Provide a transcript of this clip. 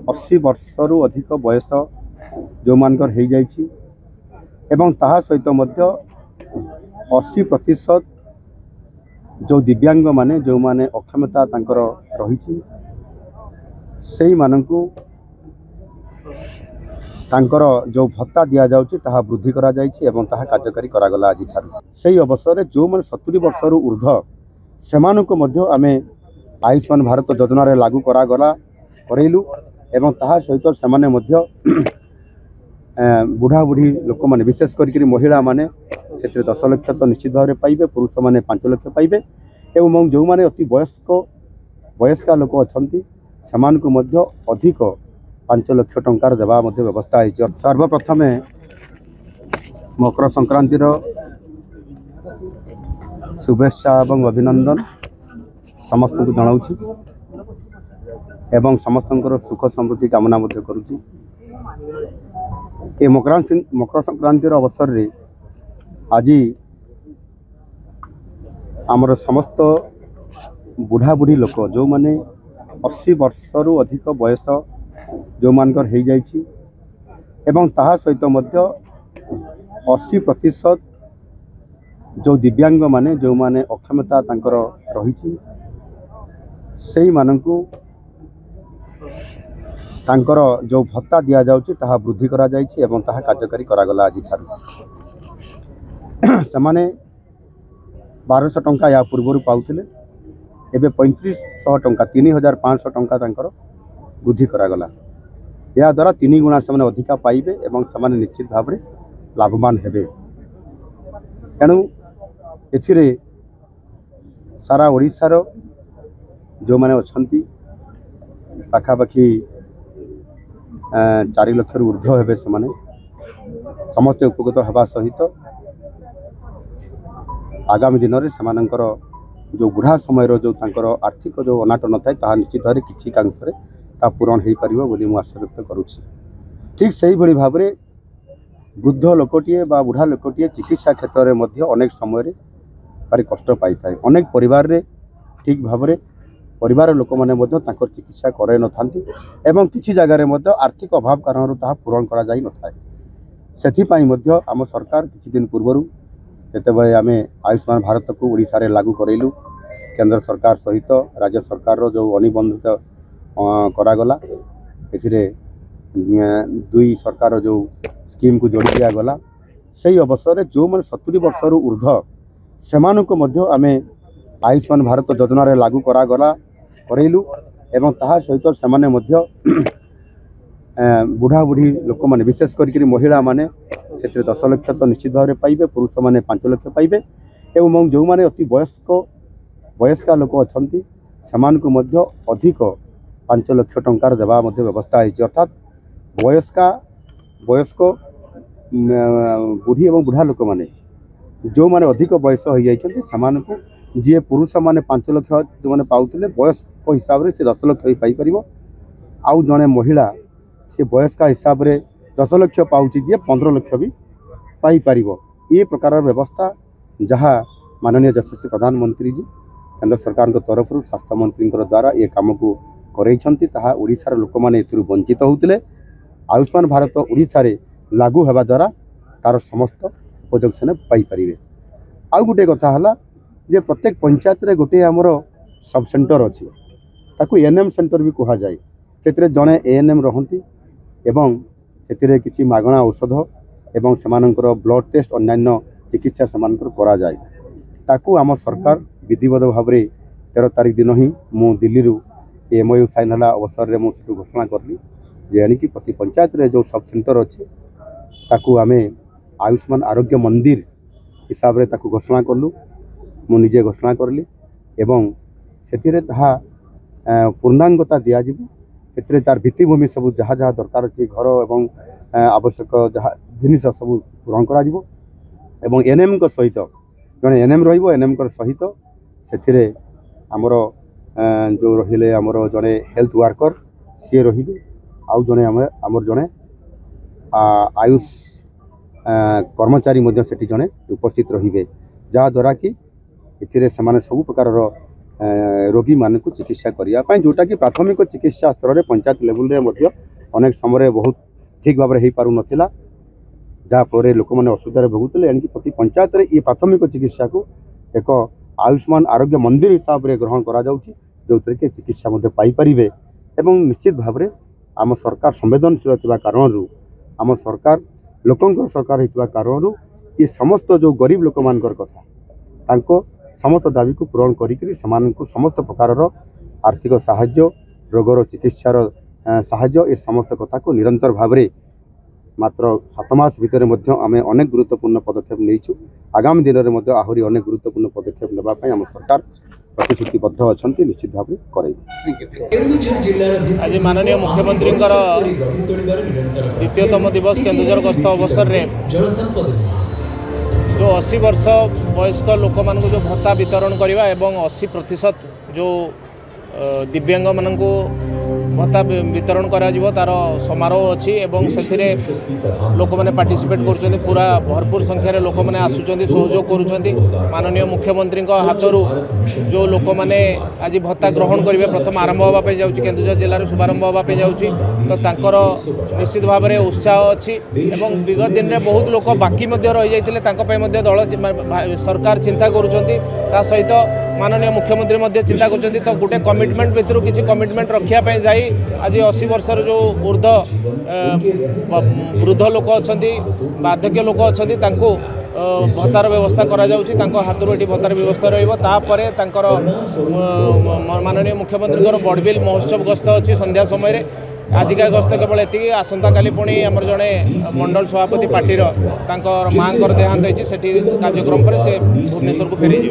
80 वर्षरू अधिक बयस जो मानकर हो जाइछि एवं ताहा सहित मध्य 80% जो दिव्यांग माने जो माने अक्षमता तांकर रही से मानकु तांकर जो भत्ता दिया जाउछि ताहा वृद्धि करा जाइछि एवं ताहा कार्यकारी करा गला आज ठार से अवसर जो माने 70 वर्षरू ऊर्ध्व सेमानकु मध्य आमे आयुष्मान भारत योजना रे लागू करा गला करैलु एवं ताहा सहित सेमाने मध्य बुढ़ा बुढ़ी लोक माने विशेष करी महिला माने से 10 लाख तो निश्चित भाव में पाइबे पुरुष माने 5 लाख पाइबे एवं जो माने अति वयस्का लोक अछंती सेमानकु मध्य अधिक 5 लाख टंकार देवा मध्य व्यवस्था है। सर्वप्रथम मकर संक्रांतिर शुभेच्छा एवं अभिनंदन समस्त को जनाऊँ एवं समस्त सुख समृद्धि कामना करुँची। ये मकर संक्रांतिर अवसर रे आज आमर समस्त बुढ़ा बुढ़ी लोक जो माने 80 वर्षरू अधिक बयस जो मानकर हो जाइछि एवं ताहा सहित मध्य 80% जो दिव्यांग माने जो माने अक्षमता तांकर रही से मानकु तांकर जो भत्ता दिया जाउछि ताहा वृद्धि करा जाइछि एवं ताहा कार्यकारी करा गला आज ठार सेमाने 1200 टंका या पूर्व पाउथिले एबे 3500 टंका 3500 टंका तांकर वृद्धि करा गला या द्वारा 3 गुणा से अधिका पाइबे एवं सेमाने निश्चित भाव में लाभवान हेबे। तेणु एथिरे सारा ओडिशार जो माने अछंती पाखापाखि 4 लाख ऊर्ध्व हेबे सेमाने समस्त उपकृत हेबा सहित आगामी दिन में सेमानंकर जो बुढ़ा समय जो तांकर आर्थिक जो अनाटन थाए ताहा निश्चित भाव किछि कांशरे ता पूरण हो पार बोली मुझे आशा व्यक्त करुँची। ठीक से भाई भाव में वृद्ध लोकटे बा बुढ़ा लोकटे चिकित्सा क्षेत्र में अनेक समय भारी कष्ट पाई थाए अनेक परिवार रे ठीक भाव में परिवार लोक मैंने चिकित्सा कराई न था एवं किसी जगार आर्थिक अभाव कारण ताहा पूरण करा जाई न थाए से आम सरकार किछि दिन पूर्व जितेबाला आम आयुष्मान भारत को ओडिशा रे लागू करैलु केंद्र सरकार सहित राज्य सरकार रो जो अनिबंधित करागला एथिरे दुई सरकार जो स्कीम को जोड़ी दिया गला से अवसर जो मैंने 70 वर्षरू ऊर्ध्व सेमानकु मध्य आमे आयुष्मान भारत योजना रे लागू करा गला करैलु एवं ताहा सहित सेमाने मध्य बुढ़ा बुढ़ी लोक माने विशेष करी महिला माने से 10 लाख तो निश्चित भाव में पाइबे पुरुष माने 5 लाख पाइबे एवं जो माने अति वयस्का लोक अछंती सेमानकु मध्य अधिक 5 लाख टंकार देवा मध्य व्यवस्था है। अर्थात वयस्क बुढ़ी एवं बुढ़ा लोक माने जो माने अधिक बयस हो जाइछन्ति सेमानकु जी पुरुष माने 5 लाख जो माने पाउथिले वयस्क हिसाब से 10 लाख पाई परिबो आउ जने महिला से वयस्का हिसाब से 10 लाख पाउछि जे 15 लाख भी पाई परिबो ये प्रकार व्यवस्था जहाँ माननीय यशस्वी प्रधानमंत्री जी केंद्र सरकार तरफ स्वास्थ्य मंत्री द्वारा ये काम को करैछन्ति ताहा ओडिशार लोक माने एथिरु वंचित होउतिले आयुष्मान भारत ओडिशा रे लागू हेबा द्वारा तार समस्त उपयोग से पाई परिबे। आउ गोटे कथा हला जे प्रत्येक पंचायत रे गोटे हमर सब सेंटर अछि ताकू एएनएम सेंटर भी कहा जाए सेतिरे जणे एएनएम रहंती एवं सेतिरे किछि मागणा औषध एवं सेमानंकर ब्लड टेस्ट अन्यान्य चिकित्सा सेमानंकर करा जाए ताकू आम सरकार विधिवत भाव में 13 तारिख दिन ही मु दिल्ली रु एमओयू साइन हला अवसर रे मु सेटु घोषणा करली जे यानी कि प्रति पंचायत रे जो सब सेंटर अछि ताकू आमे आयुष्मान आरोग्य मंदिर हिसाब रे ताकू घोषणा करलु मु निजे घोषणा करली एवं सेतिरे ताहा पूर्णांगता दिया जिवु सेतिरे तार भित्तिभूमि सब जहाँ जहाँ दरकार अछि घर एवं आवश्यक जहाँ जिनिस सब ग्रहण करा जिवु एवं एनएम को सहित जने एनएम रहिबो एनएम को सहित सेतिरे हमर जो रहिले हमर जने हेल्थ वर्कर सी रहिबे आउ जने हमर जने आयुष कर्मचारी मध्य सेठी जने उपस्थित रहिबे जहाँ द्वारा कि एथिरे समान सब प्रकार रोगी मान को चिकित्सा करने जोटा कि प्राथमिक चिकित्सा स्तर में पंचायत लेवल में अनेक समय बहुत ठीक भाव में हो पार नाला जहाँफल लोक मैंने असुविधा भोगुले एणिक प्रति पंचायत ये प्राथमिक चिकित्सा को एक आयुष्मान आरोग्य मंदिर हिसाब से ग्रहण करा जो कि चिकित्सा पाइपर एवं निश्चित भाव में आम सरकार संवेदनशील कारण आम सरकार लोकंकर सरकार होता कारण ये समस्त जो गरीब लोक मान कथा समस्त दाबी को पूरण करी समस्त प्रकार आर्थिक साहाय्य रोगर चिकित्सार साहाय्य ये समस्त कथा को निरंतर भाव में मात्र 7 मास भितर आम अनेक गुरुत्वपूर्ण पदक्षेप नहीं आगामी दिन में आहरी अनेक गुरुत्वपूर्ण पदक्षेप नापी आम सरकार प्रतिश्रुतिबद्ध अच्छा निश्चित भाव में कर आज माननीय मुख्यमंत्री द्वितीयतम दिवस केन्दुझर गस्त अवसर में जो 80 वर्ष वयस्क लोक मान जो भत्ता वितरण करवा एवं 80% जो दिव्यांग मान भत्ता वितरण करा तार समारोह अच्छी एवं से लोक मैंने पार्टिसिपेट कर पूरा भरपूर संख्यार लोक मैंने आसुँच सहयोग करुँच माननीय मुख्यमंत्री हाथरू जो लोक मैंने आज भत्ता ग्रहण करेंगे प्रथम आरंभ होगापी जाऊँगी केन्दुझर जिले शुभारंभ होगापी जाऊँगी तो तांकर निश्चित भाव में उत्साह अच्छी एवं विगत दिन में बहुत लोक बाकी रही जाते दल सरकार चिंता करुँच सहित माननीय मुख्यमंत्री चिंता कर तो गोटे कमिटमेंट भितर किसी कमिटमेंट रखापी जाई आज 80 वर्षर जो ऊर्ध वृद्ध लोक अच्छा बार्धक्य लोक अच्छा भत्तार व्यवस्था करा हाथों ये भत्तार व्यवस्था रहीपर माननीय मुख्यमंत्री बड़बिल महोत्सव गस्त अच्छी संध्या समय आजिका गस्त केवल एति आसंता काली पुणी आमर जड़े मंडल सभापति पार्टी माँ देहांत होती कार्यक्रम पर से भुवनेश्वर को फेरी जी।